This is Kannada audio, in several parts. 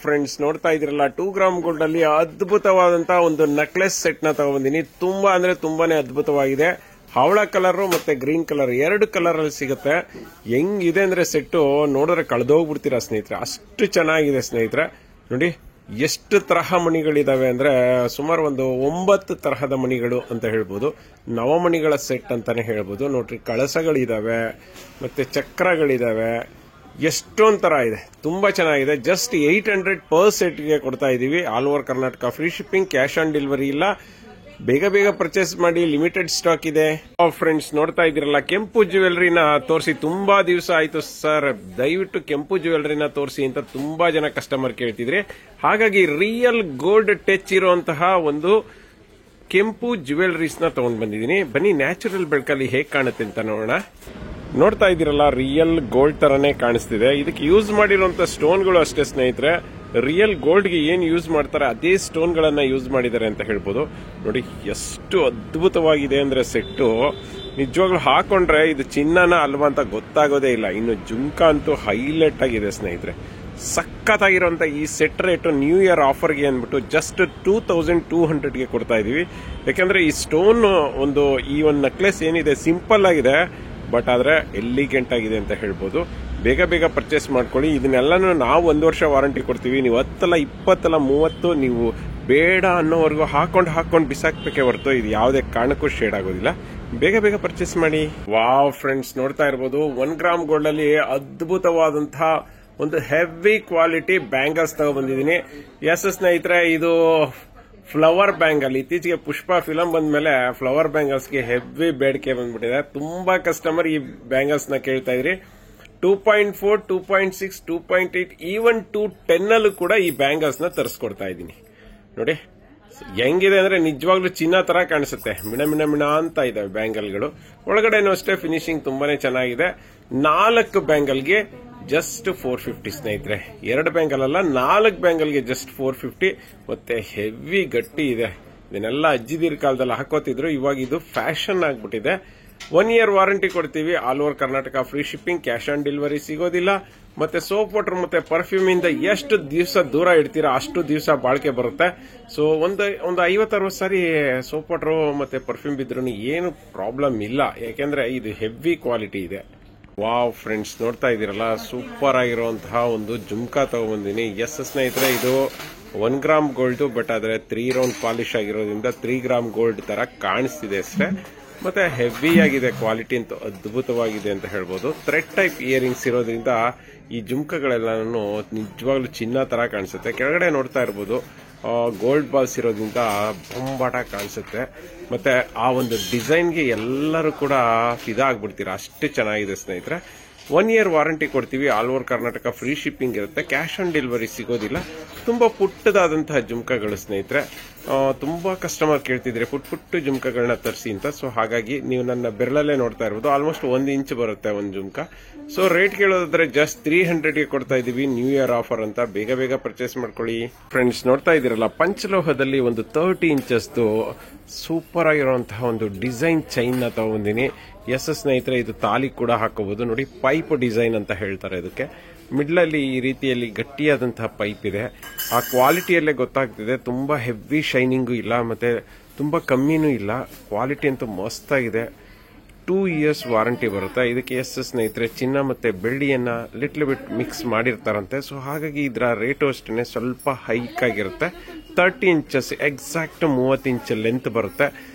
ಫ್ರೆಂಡ್ಸ್ ನೋಡ್ತಾ ಇದ್ರಲ್ಲ 2 ಗ್ರಾಮ್ ಗೋಲ್ಡ್ ಅಲ್ಲಿ ಅದ್ಭುತವಾದಂತಹ ಒಂದು ನೆಕ್ಲೆಸ್ ಸೆಟ್ ನ ತಗೊಂಡಿನಿ. ತುಂಬಾ ಅಂದ್ರೆ ತುಂಬಾನೇ ಅದ್ಭುತವಾಗಿದೆ. ಹವಳ ಕಲರ್ ಮತ್ತೆ ಗ್ರೀನ್ ಕಲರ್ ಎರಡು ಕಲರ್ ಅಲ್ಲಿ ಸಿಗುತ್ತೆ. ಹೆಂಗಿದೆ ಅಂದ್ರೆ ಸೆಟ್ ನೋಡಿದ್ರೆ ಕಳೆದೋಗ್ಬಿಡ್ತೀರಾ ಸ್ನೇಹಿತರೆ, ಅಷ್ಟು ಚೆನ್ನಾಗಿದೆ ಸ್ನೇಹಿತರೆ. ನೋಡಿ ಎಷ್ಟು ತರಹ ಮಣಿಗಳಿದಾವೆ ಅಂದ್ರೆ ಸುಮಾರು ಒಂದು 9 ತರಹದ ಮಣಿಗಳು ಅಂತ ಹೇಳ್ಬೋದು. ನವಮಣಿಗಳ ಸೆಟ್ ಅಂತಾನೆ ಹೇಳ್ಬೋದು. ನೋಡ್ರಿ ಕಳಸಗಳಿದಾವೆ ಮತ್ತೆ ಚಕ್ರಗಳಿದಾವೆ, ಎಷ್ಟೊಂದ್ ತರ ಇದೆ, ತುಂಬಾ ಚೆನ್ನಾಗಿದೆ. ಜಸ್ಟ್ 800 ಪರ್ ಸೆಟ್ ಗೆ ಕೊಡ್ತಾ ಇದೀವಿ. All over Karnataka free shipping, cash on delivery ಇಲ್ಲ. ಬೇಗ ಬೇಗ ಪರ್ಚೇಸ್ ಮಾಡಿ, ಲಿಮಿಟೆಡ್ ಸ್ಟಾಕ್ ಇದೆ. ಫ್ರೆಂಡ್ಸ್ ನೋಡ್ತಾ ಇದ್ದೀರಲ್ಲ ಕೆಂಪು ಜ್ಯುವೆಲರಿನ ತೋರಿಸಿ ತುಂಬಾ ದಿವಸ ಆಯ್ತು ಸರ್, ದಯವಿಟ್ಟು ಕೆಂಪು ಜ್ಯುವೆಲರಿನ ತೋರಿಸಿ ಅಂತ ತುಂಬಾ ಜನ ಕಸ್ಟಮರ್ ಕೇಳ್ತಿದ್ರಿ. ಹಾಗಾಗಿ ರಿಯಲ್ ಗೋಲ್ಡ್ ಟಚ್ ಇರುವಂತಹ ಒಂದು ಕೆಂಪು ಜ್ಯುವೆಲರೀಸ್ ನ ತಗೊಂಡ್ ಬಂದಿದ್ದೀನಿ. ಬನ್ನಿ ನ್ಯಾಚುರಲ್ ಬೆಳಕಲ್ಲಿ ಹೇಗ್ ಕಾಣುತ್ತೆ ಅಂತ ನೋಡೋಣ. ನೋಡ್ತಾ ಇದ್ದೀರಲ್ಲ ರಿಯಲ್ ಗೋಲ್ಡ್ ತರನೇ ಕಾಣಿಸ್ತಿದೆ. ಇದಕ್ಕೆ ಯೂಸ್ ಮಾಡಿರುವಂತ ಸ್ಟೋನ್ಗಳು ಅಷ್ಟೇ ಸ್ನೇಹಿತರೆ, ರಿಯಲ್ ಗೋಲ್ಡ್ ಗೆ ಏನ್ ಯೂಸ್ ಮಾಡ್ತಾರೆ ಅದೇ ಸ್ಟೋನ್ ಗಳನ್ನ ಯೂಸ್ ಮಾಡಿದ್ದಾರೆ ಅಂತ ಹೇಳ್ಬೋದು. ನೋಡಿ ಎಷ್ಟು ಅದ್ಭುತವಾಗಿದೆ ಅಂದ್ರೆ ಸೆಟ್ಟು, ನಿಜವಾಗ್ಲೂ ಹಾಕೊಂಡ್ರೆ ಇದು ಚಿನ್ನನ ಅಲ್ವಾ ಅಂತ ಗೊತ್ತಾಗೋದೇ ಇಲ್ಲ. ಇನ್ನು ಜುಮ್ಕಾ ಅಂತೂ ಹೈಲೈಟ್ ಆಗಿದೆ ಸ್ನೇಹಿತರೆ. ಸಖತ್ತಾಗಿರುವಂತ ಈ ಸೆಟ್ ರೇಟ್ ನ್ಯೂ ಇಯರ್ ಆಫರ್ಗೆ ಅಂದ್ಬಿಟ್ಟು ಜಸ್ಟ್ 2200 ಗೆ ಕೊಡ್ತಾ ಇದೀವಿ. ಯಾಕಂದ್ರೆ ಈ ಸ್ಟೋನ್ ಒಂದು ನೆಕ್ಲೆಸ್ ಏನಿದೆ ಸಿಂಪಲ್ ಆಗಿದೆ, ಬಟ್ ಆದ್ರೆ ಎಲಿಗೆಂಟ್ ಆಗಿದೆ ಅಂತ ಹೇಳ್ಬೋದು. ಬೇಗ ಬೇಗ ಪರ್ಚೇಸ್ ಮಾಡ್ಕೊಳ್ಳಿ. ಇದನ್ನೆಲ್ಲಾನು ನಾವು 1 ವರ್ಷ ವಾರಂಟಿ ಕೊಡ್ತೀವಿ. ನೀವು 10 ಅಲ್ಲ 20 ಅಲ್ಲ 30 ನೀವು ಬೇಡ ಅನ್ನೋವರೆಗೂ ಹಾಕೊಂಡು ಬಿಸಾಕ್ಬೇಕೆ ಹೊರತು ಇದು ಯಾವುದೇ ಕಾರಣಕ್ಕೂ ಶೇಡ್ ಆಗೋದಿಲ್ಲ. ಬೇಗ ಬೇಗ ಪರ್ಚೇಸ್ ಮಾಡಿ. ವಾವ್ ಫ್ರೆಂಡ್ಸ್ ನೋಡ್ತಾ ಇರ್ಬೋದು 1 ಗ್ರಾಮ್ ಗೋಲ್ಡ್ ಅಲ್ಲಿ ಅದ್ಭುತವಾದಂತಹ ಒಂದು ಹೆವಿ ಕ್ವಾಲಿಟಿ ಬ್ಯಾಂಗಲ್ಸ್ ತಗೊಬಂದಿದ್ದೀನಿ. ಎಸ್ ಸ್ನೇಹಿತರೆ, ಇದು ಫ್ಲವರ್ ಬ್ಯಾಂಗಲ್. ಇತ್ತೀಚೆಗೆ ಪುಷ್ಪ ಫಿಲಂ ಬಂದ್ಮೇಲೆ ಫ್ಲವರ್ ಬ್ಯಾಂಗಲ್ಸ್ ಗೆ ಹೆವಿ ಬೇಡಿಕೆ ಬಂದ್ಬಿಟ್ಟಿದೆ. ತುಂಬಾ ಕಸ್ಟಮರ್ ಈ ಬ್ಯಾಂಗಲ್ಸ್ ನ ಕೇಳ್ತಾ ಇದ್ರಿ. 2.4, 2.6, 2.8 ಈವನ್ 2.10 ಅಲ್ಲೂ ಕೂಡ ಈ ಬ್ಯಾಂಗಲ್ಸ್ ನ ತರಿಸ್ಕೊಡ್ತಾ ಇದ್ದೀನಿ. ನೋಡಿ ಹೆಂಗಿದೆ ಅಂದ್ರೆ ನಿಜವಾಗ್ಲೂ ಚಿನ್ನ ತರ ಕಾಣಿಸುತ್ತೆ. ಮಿಣ ಅಂತ ಇದಾವೆ ಬ್ಯಾಂಗಲ್ಗಳು. ಒಳಗಡೆನೂ ಅಷ್ಟೇ ಫಿನಿಶಿಂಗ್ ತುಂಬಾನೇ ಚೆನ್ನಾಗಿದೆ. 4 ಬ್ಯಾಂಗಲ್ಗೆ ಜಸ್ಟ್ 450 ಸ್ನೇಹಿತರೆ. 2 ಬ್ಯಾಂಗಲ್ ಅಲ್ಲ 4 ಬ್ಯಾಂಗಲ್ಗೆ ಜಸ್ಟ್ 450. ಮತ್ತೆ ಹೆವಿ ಗಟ್ಟಿ ಇದೆ. ಇದನ್ನೆಲ್ಲ ಅಜ್ಜಿದೀರ್ ಕಾಲದಲ್ಲಿ ಹಾಕೋತಿದ್ರು, ಇವಾಗ ಇದು ಫ್ಯಾಷನ್ ಆಗ್ಬಿಟ್ಟಿದೆ. 1 ಇಯರ್ ವಾರಂಟಿ ಕೊಡ್ತೀವಿ. All over Karnataka free shipping, cash on delivery ಸಿಗೋದಿಲ್ಲ. ಮತ್ತೆ ಸೋಪ್ ವಾಟರ್ ಮತ್ತೆ ಪರ್ಫ್ಯೂಮ್ ಇಂದ ಎಷ್ಟು ದಿವಸ ದೂರ ಇಡ್ತೀರಾ ಅಷ್ಟು ದಿವಸ ಬಾಳಿಕೆ ಬರುತ್ತೆ. ಸೊ ಒಂದು 50-60 ಸಾರಿ ಸೋಪ್ ವಾಟರ್ ಮತ್ತೆ ಪರ್ಫ್ಯೂಮ್ ಬಿದ್ರು ಏನು ಪ್ರಾಬ್ಲಮ್ ಇಲ್ಲ, ಯಾಕೆಂದ್ರೆ ಇದು ಹೆವಿ ಕ್ವಾಲಿಟಿ ಇದೆ. ವಾವ್ ಫ್ರೆಂಡ್ಸ್ ನೋಡ್ತಾ ಇದ್ದೀರಲ್ಲ ಸೂಪರ್ ಆಗಿರುವಂತಹ ಒಂದು ಜುಮ್ಕಾ ತಗೊಂಡ್ಬಂದಿನಿ. ಎಸ್ ಸ್ನೇಹಿತರೆ, ಇದು 1 ಗ್ರಾಮ್ ಗೋಲ್ಡ್, ಬಟ್ ಆದ್ರೆ 3 ರೌಂಡ್ ಪಾಲಿಶ್ ಆಗಿರೋದ್ರಿಂದ 3 ಗ್ರಾಮ್ ಗೋಲ್ಡ್ ತರ ಕಾಣಿಸ್ತಿದೆ ಅಷ್ಟೇ. ಮತ್ತೆ ಹೆವಿ ಆಗಿದೆ, ಕ್ವಾಲಿಟಿ ಅಂತೂ ಅದ್ಭುತವಾಗಿದೆ ಅಂತ ಹೇಳ್ಬೋದು. ಥ್ರೆಡ್ ಟೈಪ್ ಇಯರಿಂಗ್ಸ್ ಇರೋದ್ರಿಂದ ಈ ಜುಮ್ಕಗಳೆಲ್ಲನೂ ನಿಜವಾಗ್ಲೂ ಚಿನ್ನ ತರ ಕಾಣಿಸುತ್ತೆ. ಕೆಳಗಡೆ ನೋಡ್ತಾ ಇರ್ಬೋದು ಗೋಲ್ಡ್ ಬಾಲ್ಸ್ ಇರೋದ್ರಿಂದ ಬೊಂಬಾಟ ಕಾಣಿಸುತ್ತೆ. ಮತ್ತೆ ಆ ಒಂದು ಡಿಸೈನ್ಗೆ ಎಲ್ಲರೂ ಕೂಡ ಇದಾಗ್ಬಿಡ್ತೀರಾ, ಅಷ್ಟು ಚೆನ್ನಾಗಿದೆ ಸ್ನೇಹಿತರೆ. 1 ಇಯರ್ ವಾರಂಟಿ ಕೊಡ್ತೀವಿ. All over Karnataka free shipping ಇರುತ್ತೆ. ಕ್ಯಾಶ್ ಆನ್ ಡೆಲಿವರಿ ಸಿಗೋದಿಲ್ಲ. ತುಂಬಾ ಪುಟ್ಟದಾದಂತಹ ಜುಮ್ಕಗಳು ಸ್ನೇಹಿತರೆ. ತುಂಬಾ ಕಸ್ಟಮರ್ ಕೇಳ್ತಿದ್ರೆ ಪುಟ್ಟು ಜುಮ್ಕಗಳನ್ನ ತರಿಸಿ ಅಂತ. ಸೊ ಹಾಗಾಗಿ ನೀವು ನನ್ನ ಬೆರಳಲ್ಲೇ ನೋಡ್ತಾ ಇರ್ಬೋದು, ಆಲ್ಮೋಸ್ಟ್ 1 ಇಂಚ್ ಬರುತ್ತೆ ಒಂದು ಜುಮ್ಕ. ಸೊ ರೇಟ್ ಕೇಳೋದಾದ್ರೆ ಜಸ್ಟ್ 300 ಗೆ ಕೊಡ್ತಾ ಇದೀವಿ. ನ್ಯೂ ಇಯರ್ ಆಫರ್ ಅಂತ. ಬೇಗ ಬೇಗ ಪರ್ಚೇಸ್ ಮಾಡ್ಕೊಳ್ಳಿ. ಫ್ರೆಂಡ್ಸ್ ನೋಡ್ತಾ ಇದ್ದೀರಲ್ಲ ಪಂಚಲೋಹದಲ್ಲಿ ಒಂದು 30 ಇಂಚಸ್ ಸೂಪರ್ ಆಗಿರುವಂತಹ ಒಂದು ಡಿಸೈನ್ ಚೈನ್ ನ ತಗೊಂಡಿನಿ. ಎಸ್ ಸ್ನೇಹಿತರೆ, ಇದು ತಾಲಿ ಕೂಡ ಹಾಕೋಬಹುದು. ನೋಡಿ ಪೈಪ್ ಡಿಸೈನ್ ಅಂತ ಹೇಳ್ತಾರೆ ಇದಕ್ಕೆ. ಮಿಡ್ಲ್ ಅಲ್ಲಿ ಈ ರೀತಿಯಲ್ಲಿ ಗಟ್ಟಿಯಾದಂತಹ ಪೈಪ್ ಇದೆ. ಆ ಕ್ವಾಲಿಟಿಯಲ್ಲೇ ಗೊತ್ತಾಗ್ತಿದೆ. ತುಂಬಾ ಹೆವಿ ಶೈನಿಂಗು ಇಲ್ಲ, ಮತ್ತೆ ತುಂಬಾ ಕಮ್ಮಿನೂ ಇಲ್ಲ. ಕ್ವಾಲಿಟಿ ಅಂತೂ ಮಸ್ತ್ ಆಗಿದೆ. 2 ಇಯರ್ಸ್ ವಾರಂಟಿ ಬರುತ್ತೆ ಇದಕ್ಕೆ. ಎಸ್ ಸ್ನೇಹಿತರೆ, ಚಿನ್ನ ಮತ್ತೆ ಬೆಳ್ಳಿಯನ್ನ ಲಿಟ್ಲ್ ಬಿಟ್ ಮಿಕ್ಸ್ ಮಾಡಿರ್ತಾರಂತೆ. ಸೊ ಹಾಗಾಗಿ ಇದರ ರೇಟು ಅಷ್ಟೇ ಸ್ವಲ್ಪ ಹೈಕ್ ಆಗಿರುತ್ತೆ. 30 ಇಂಚಸ್ ಎಕ್ಸಾಕ್ಟ್ 30 ಇಂಚ್ ಲೆಂತ್ ಬರುತ್ತೆ.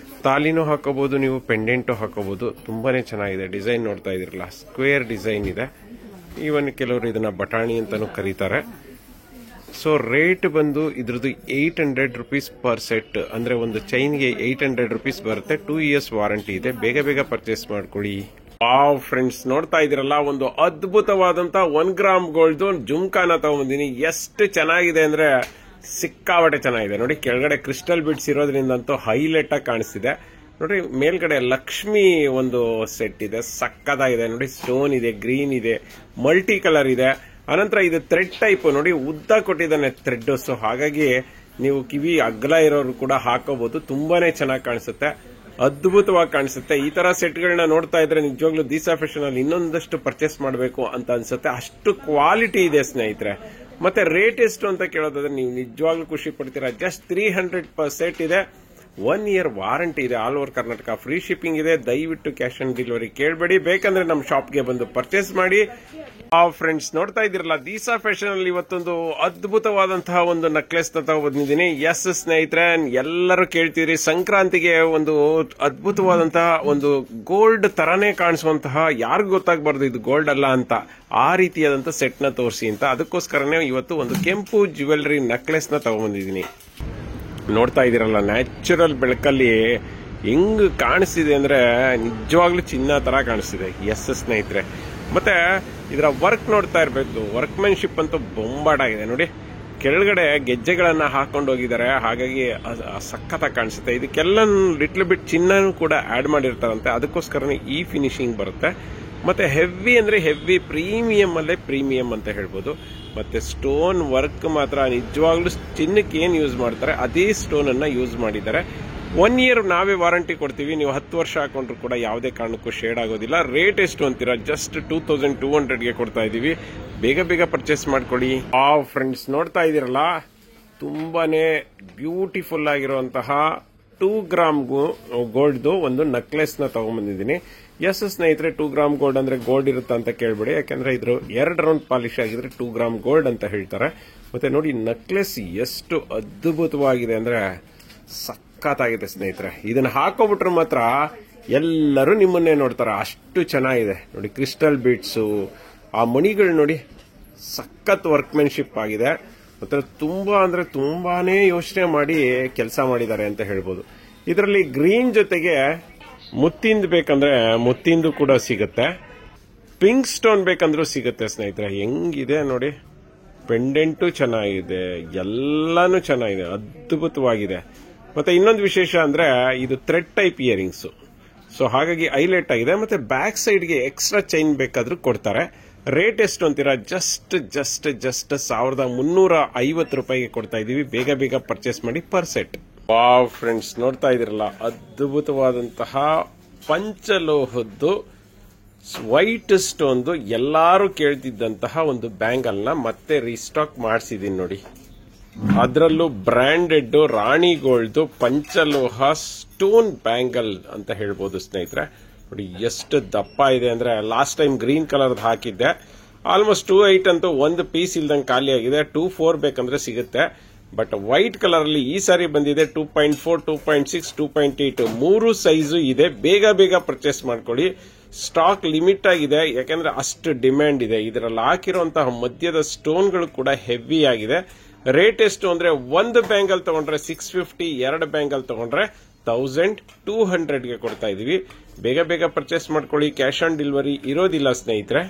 ತಾಲಿನೂ ಹಾಕೋಬಹುದು ನೀವು, ಪೆಂಡೆಂಟು ಹಾಕೋಬಹುದು. ತುಂಬಾನೇ ಚೆನ್ನಾಗಿದೆ. ಡಿಸೈನ್ ನೋಡ್ತಾ ಇದಿರಲ್ಲ, ಸ್ಕ್ವೇರ್ ಡಿಸೈನ್ ಇದೆ. ಈವನ್ ಕೆಲವರು ಇದನ್ನ ಬಟಾಣಿ ಅಂತಾನೂ ಕರೀತಾರೆ. ಸೊ ರೇಟ್ ಬಂದು ಇದ್ರದ್ದು 800 ರುಪೀಸ್ ಪರ್ ಸೆಟ್. ಅಂದ್ರೆ ಒಂದು ಚೈನ್ಗೆ 800 ರುಪೀಸ್ ಬರುತ್ತೆ. 2 ಇಯರ್ಸ್ ವಾರಂಟಿ ಇದೆ. ಬೇಗ ಬೇಗ ಪರ್ಚೇಸ್ ಮಾಡ್ಕೊಳ್ಳಿ. ವಾವ್ ಫ್ರೆಂಡ್ಸ್ ನೋಡ್ತಾ ಇದ್ದೀರಲ್ಲ ಒಂದು ಅದ್ಭುತವಾದಂತಹ 1 ಗ್ರಾಮ್ ಗೋಲ್ಡ್ ಜುಮ್ಕಾನ ತಗೊಂಡ್ಬಂದಿನಿ. ಎಷ್ಟು ಚೆನ್ನಾಗಿದೆ ಅಂದ್ರೆ ಸಿಕ್ಕಾಬಟ್ಟೆ ಚೆನ್ನಾಗಿದೆ. ನೋಡಿ ಕೆಳಗಡೆ ಕ್ರಿಸ್ಟಲ್ ಬಿಡ್ಸ್ ಇರೋದ್ರಿಂದಂತೂ ಹೈಲೈಟ್ ಆಗಿ ಕಾಣಿಸ್ತಿದೆ. ನೋಡಿ ಮೇಲ್ಗಡೆ ಲಕ್ಷ್ಮಿ ಒಂದು ಸೆಟ್ ಇದೆ, ಸಕ್ಕದಾಗಿದೆ. ನೋಡಿ ಸ್ಟೋನ್ ಇದೆ, ಗ್ರೀನ್ ಇದೆ, ಮಲ್ಟಿ ಕಲರ್ ಇದೆ. ಅನಂತರ ಇದು ಥ್ರೆಡ್ ಟೈಪ್. ನೋಡಿ ಉದ್ದ ಕೊಟ್ಟಿದ್ದಾನೆ ಥ್ರೆಡ್. ಸೊ ಹಾಗಾಗಿ ನೀವು ಕಿವಿ ಅಗಲ ಇರೋರು ಕೂಡ ಹಾಕೋಬಹುದು. ತುಂಬಾನೇ ಚೆನ್ನಾಗಿ ಕಾಣಿಸುತ್ತೆ, ಅದ್ಭುತವಾಗಿ ಕಾಣಿಸುತ್ತೆ. ಈ ತರ ಸೆಟ್ಗಳನ್ನ ನೋಡ್ತಾ ಇದ್ರೆ ನಿಜವಾಗ್ಲೂ ದಿಸಾ ಫ್ಯಾಷನ್ ಅಲ್ಲಿ ಇನ್ನೊಂದಷ್ಟು ಪರ್ಚೇಸ್ ಮಾಡಬೇಕು ಅಂತ ಅನ್ಸುತ್ತೆ. ಅಷ್ಟು ಕ್ವಾಲಿಟಿ ಇದೆ ಸ್ನೇಹಿತರೆ. ಮತ್ತೆ ರೇಟ್ ಎಷ್ಟು ಅಂತ ಕೇಳೋದಾದ್ರೆ ನೀವು ನಿಜವಾಗ್ಲೂ ಖುಷಿ ಪಡ್ತೀರಾ. ಜಸ್ಟ್ 300 per set ಇದೆ. 1 year ವಾರಂಟಿ ಇದೆ. All over Karnataka free shipping ಇದೆ. ದಯವಿಟ್ಟು ಕ್ಯಾಶ್ ಆನ್ ಡೆಲಿವರಿ ಕೇಳಬೇಡಿ. ಬೇಕಂದ್ರೆ ನಮ್ಮ ಶಾಪ್ಗೆ ಬಂದು ಪರ್ಚೇಸ್ ಮಾಡಿ. ಫ್ರೆಂಡ್ಸ್, ನೋಡ್ತಾ ಇದ್ದೀರಲ್ಲ, ದೀಸಾ ಫ್ಯಾಷನ್ ಅಲ್ಲಿ ಇವತ್ತೊಂದು ಅದ್ಭುತವಾದಂತಹ ಒಂದು ನೆಕ್ಲೆಸ್ ತಗೊಂಡಿದ್ದೀನಿ. ಎಸ್ ಸ್ನೇಹಿತರೆ, ಎಲ್ಲರೂ ಕೇಳ್ತೀರಿ ಸಂಕ್ರಾಂತಿಗೆ ಒಂದು ಅದ್ಭುತವಾದಂತಹ ಒಂದು ಗೋಲ್ಡ್ ತರಾನೇ ಕಾಣಿಸುವಂತಹ, ಯಾರಿಗೂ ಗೊತ್ತಾಗಬಾರ್ದು ಇದು ಗೋಲ್ಡ್ ಅಲ್ಲ ಅಂತ, ಆ ರೀತಿಯಾದಂತಹ ಸೆಟ್ ನ ತೋರಿಸಿ ಅಂತ. ಅದಕ್ಕೋಸ್ಕರನೇ ಇವತ್ತು ಒಂದು ಕೆಂಪು ಜ್ಯುವೆಲರಿ ನೆಕ್ಲೆಸ್ ನ ತಗೊಂಡ್ಬಂದಿದ್ದೀನಿ. ನೋಡ್ತಾ ಇದ್ದೀರಲ್ಲ, ನ್ಯಾಚುರಲ್ ಬೆಳಕಲ್ಲಿ ಹೆಂಗ್ ಕಾಣಿಸ್ತಿದೆ ಅಂದ್ರೆ ನಿಜವಾಗ್ಲೂ ಚಿನ್ನ ತರ ಕಾಣಿಸ್ತಿದೆ. ಎಸ್ ಸ್ನೇಹಿತರೆ, ಮತ್ತೆ ಇದರ ವರ್ಕ್ ನೋಡ್ತಾ ಇರಬೇಕು. ವರ್ಕ್ಮೆನ್ಶಿಪ್ ಅಂತೂ ಬೊಂಬಾಟಾಗಿದೆ ನೋಡಿ. ಕೆಳಗಡೆ ಗೆಜ್ಜೆಗಳನ್ನ ಹಾಕೊಂಡು ಹೋಗಿದ್ದಾರೆ, ಹಾಗಾಗಿ ಸಖತ್ತಾಗಿ ಕಾಣಿಸುತ್ತೆ. ಇದಕ್ಕೆಲ್ಲ ಲಿಟ್ಲ್ ಬಿಟ್ ಚಿನ್ನನೂ ಕೂಡ ಆಡ್ ಮಾಡಿರ್ತಾರಂತೆ, ಅದಕ್ಕೋಸ್ಕರನೇ ಈ ಫಿನಿಶಿಂಗ್ ಬರುತ್ತೆ. ಮತ್ತೆ ಹೆವಿ ಅಂದ್ರೆ ಹೆವಿ, ಪ್ರೀಮಿಯಂ ಅಲ್ಲೇ ಪ್ರೀಮಿಯಂ ಅಂತ ಹೇಳ್ಬೋದು. ಮತ್ತೆ ಸ್ಟೋನ್ ವರ್ಕ್ ಮಾತ್ರ ನಿಜವಾಗ್ಲೂ ಚಿನ್ನಕ್ಕೆ ಏನ್ ಯೂಸ್ ಮಾಡ್ತಾರೆ ಅದೇ ಸ್ಟೋನ್ ಅನ್ನ ಯೂಸ್ ಮಾಡಿದ್ದಾರೆ. 1 year ನಾವೇ ವಾರಂಟಿ ಕೊಡ್ತೀವಿ. ನೀವು 10 ವರ್ಷ ಹಾಕೊಂಡ್ರು ಕೂಡ ಯಾವುದೇ ಕಾರಣಕ್ಕೂ ಶೇಡ್ ಆಗೋದಿಲ್ಲ. ರೇಟ್ ಎಷ್ಟು ಅಂತೀರಾ? ಜಸ್ಟ್ 2200ಗೆ ಕೊಡ್ತಾ ಇದೀವಿ. ಬೇಗ ಬೇಗ ಪರ್ಚೇಸ್ ಮಾಡ್ಕೊಳ್ಳಿ. ಫ್ರೆಂಡ್ಸ್, ನೋಡ್ತಾ ಇದೀರಲ್ಲ, ತುಂಬಾನೇ ಬ್ಯೂಟಿಫುಲ್ ಆಗಿರುವಂತಹ 2 ಗ್ರಾಮ್ ಗೋಲ್ಡ್ದು ಒಂದು ನೆಕ್ಲೆಸ್ ನ ತಗೊಂಡ್ಬಂದಿದ್ದೀನಿ. ಎಸ್ ಸ್ನೇಹಿತರೆ, 2 ಗ್ರಾಮ್ ಗೋಲ್ಡ್ ಅಂದ್ರೆ ಗೋಲ್ಡ್ ಇರುತ್ತಾ ಅಂತ ಕೇಳ್ಬೇಡಿ, ಯಾಕಂದ್ರೆ ಇದ್ರ 2 ರೌಂಡ್ ಪಾಲಿಶ್ ಆಗಿದ್ರೆ 2 ಗ್ರಾಮ್ ಗೋಲ್ಡ್ ಅಂತ ಹೇಳ್ತಾರೆ. ಮತ್ತೆ ನೋಡಿ, ನೆಕ್ಲೆಸ್ ಎಷ್ಟು ಅದ್ಭುತವಾಗಿದೆ ಅಂದ್ರೆ ಸಖತ್ತಾಗಿದೆ ಸ್ನೇಹಿತರೆ. ಇದನ್ನ ಹಾಕೋಬಿಟ್ರೆ ಮಾತ್ರ ಎಲ್ಲರೂ ನಿಮ್ಮನ್ನೇ ನೋಡ್ತಾರೆ, ಅಷ್ಟು ಚೆನ್ನಾಗಿದೆ ನೋಡಿ. ಕ್ರಿಸ್ಟಲ್ ಬೀಡ್ಸು, ಆ ಮಣಿಗಳು ನೋಡಿ, ಸಖತ್ ವರ್ಕ್ಮೆನ್ಶಿಪ್ ಆಗಿದೆ. ಮತ್ತೆ ತುಂಬಾ ಅಂದ್ರೆ ತುಂಬಾನೇ ಯೋಚನೆ ಮಾಡಿ ಕೆಲಸ ಮಾಡಿದ್ದಾರೆ ಅಂತ ಹೇಳ್ಬೋದು. ಇದರಲ್ಲಿ ಗ್ರೀನ್ ಜೊತೆಗೆ ಮುತ್ತಿಂದು ಬೇಕಂದ್ರೆ ಮುತ್ತಿಂದು ಕೂಡ ಸಿಗುತ್ತೆ, ಪಿಂಕ್ ಸ್ಟೋನ್ ಬೇಕಂದ್ರೂ ಸಿಗುತ್ತೆ ಸ್ನೇಹಿತರೆ. ಹೆಂಗಿದೆ ನೋಡಿ, ಪೆಂಡೆಂಟು ಚೆನ್ನಾಗಿದೆ, ಎಲ್ಲಾನು ಚೆನ್ನಾಗಿದೆ, ಅದ್ಭುತವಾಗಿದೆ. ಮತ್ತೆ ಇನ್ನೊಂದು ವಿಶೇಷ ಅಂದ್ರೆ ಇದು ಥ್ರೆಡ್ ಟೈಪ್ ಇಯರಿಂಗ್ಸ್, ಸೊ ಹಾಗಾಗಿ ಹೈಲೈಟ್ ಆಗಿದೆ. ಮತ್ತೆ ಬ್ಯಾಕ್ ಸೈಡ್ಗೆ ಎಕ್ಸ್ಟ್ರಾ ಚೈನ್ ಬೇಕಾದ್ರೂ ಕೊಡ್ತಾರೆ. ರೇಟ್ ಎಷ್ಟು ಅಂತೀರಾ? ಜಸ್ಟ್ 1350 ರೂಪಾಯಿಗೆ ಕೊಡ್ತಾ ಇದೀವಿ. ಬೇಗ ಬೇಗ ಪರ್ಚೇಸ್ ಮಾಡಿ ಪರ್ ಸೆಟ್. ಫ್ರೆಂಡ್ಸ್, ನೋಡ್ತಾ ಇದೀರಲ್ಲ, ಅದ್ಭುತವಾದಂತಹ ಪಂಚಲೋಹದ್ದು ವೈಟ್ ಸ್ಟೋನ್ದು ಎಲ್ಲಾರು ಕೇಳ್ತಿದ್ದಂತಹ ಒಂದು ಬ್ಯಾಂಗಲ್ ನ ಮತ್ತೆ ರೀಸ್ಟಾಕ್ ಮಾಡಿಸಿದೀನಿ ನೋಡಿ. ಅದರಲ್ಲೂ ಬ್ರಾಂಡೆಡ್ ರಾಣಿ ಗೋಲ್ಡ್ ಪಂಚಲೋಹ ಸ್ಟೋನ್ ಬ್ಯಾಂಗಲ್ ಅಂತ ಹೇಳ್ಬೋದು ಸ್ನೇಹಿತರೆ. ನೋಡಿ ಎಷ್ಟು ದಪ್ಪ ಇದೆ ಅಂದ್ರೆ, ಲಾಸ್ಟ್ ಟೈಮ್ ಗ್ರೀನ್ ಕಲರ್ ಹಾಕಿದ್ದೆ. ಆಲ್ಮೋಸ್ಟ್ 2.8 ಅಂತೂ ಒಂದು ಪೀಸ್ ಇಲ್ದಂಗೆ ಖಾಲಿ ಆಗಿದೆ. 2.4 ಬೇಕಂದ್ರೆ ಸಿಗುತ್ತೆ. ಬಟ್ ವೈಟ್ ಕಲರ್ ಅಲ್ಲಿ ಈ ಸಾರಿ ಬಂದಿದೆ 2.4, 2.6, 2.8 ಮೂರು ಸೈಜು ಇದೆ. ಬೇಗ ಬೇಗ ಪರ್ಚೇಸ್ ಮಾಡ್ಕೊಳ್ಳಿ. ಸ್ಟಾಕ್ ಲಿಮಿಟ್ ಆಗಿದೆ, ಯಾಕಂದ್ರೆ ಅಷ್ಟು ಡಿಮ್ಯಾಂಡ್ ಇದೆ. ಇದರಲ್ಲಿ ಹಾಕಿರುವಂತಹ ಮಧ್ಯದ ಸ್ಟೋನ್ಗಳು ಕೂಡ ಹೆವಿ ಆಗಿದೆ. ರೇಟ್ ಎಷ್ಟು ಅಂದ್ರೆ, ಒಂದು ಬ್ಯಾಂಗಲ್ ತಗೊಂಡ್ರೆ 650, 2 ಬ್ಯಾಂಗಲ್ ತಗೊಂಡ್ರೆ 1200ಗೆ ಕೊಡ್ತಾ ಇದೀವಿ. ಬೇಗ ಬೇಗ ಪರ್ಚೇಸ್ ಮಾಡ್ಕೊಳ್ಳಿ. ಕ್ಯಾಶ್ ಆನ್ ಡೆಲಿವರಿ ಇರೋದಿಲ್ಲ ಸ್ನೇಹಿತರೆ.